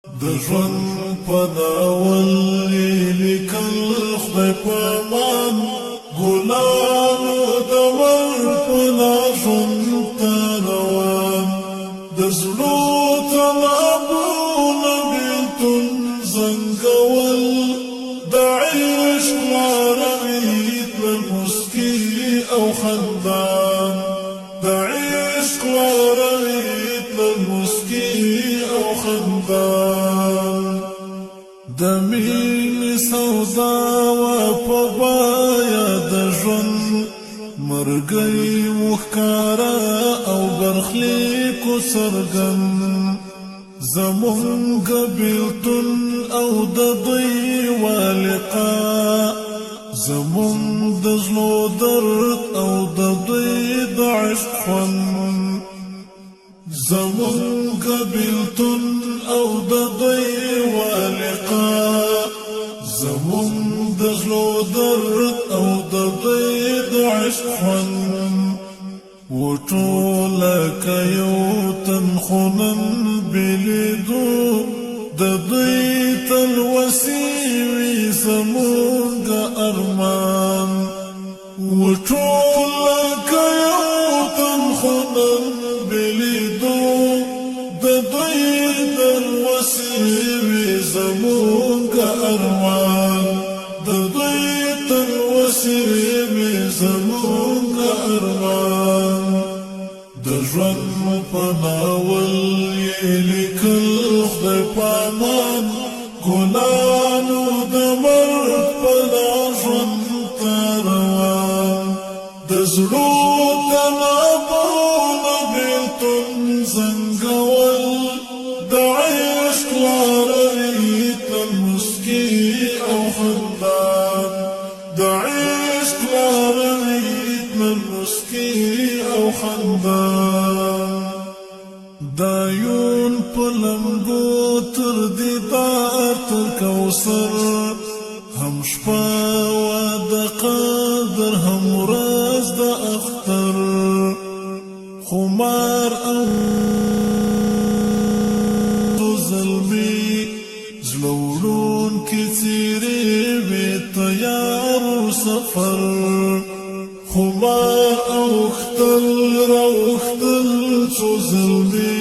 د ژوند په ناول لیکل خدای په امان ګلانو د ور په ژوند ته روان د زړو طلبونه بېلتون زنګول د عشق لاروي تلل مسکي او خندان د عشق لاروي تلل مسکي او خندان د مینې سودا وه په بیه د ژوند مرګی وښکاره او برخلیکو څرګند زمونږ بېلتون او د دوی والقا زمونږ د زړو درد او د دوی د عشق خوند زمونږ بېلتون او د دوی والقا زمونږ د زړو درد او د دوی د عشق خوند وټوله که یو تن خو نن بېلېدو د دوی تلوسې وي زمونږ ارمان وټوله که یو تن خو نن بېلېدو د دوی تلوسې وي زمونږ ارمان د دوی تلوسې وي زمونږ ارمان د ژوند په ناول یې لیکل خدای په امان ګلانو د مرګ په ژوند ته روان د زړو طلبونه بېلتون زنګول د عشق لاروي تلل مسکي او خندان د عشق لاروي تلل مسکي او خندان دا یون په لمبو تر دیدار تر کوثر هم شپه وه د قدر هم ورځ د اختر خمار او زلمي زړه وړونکې څېرې وې تیار سفر خمار اوختل راوختل څو زلمي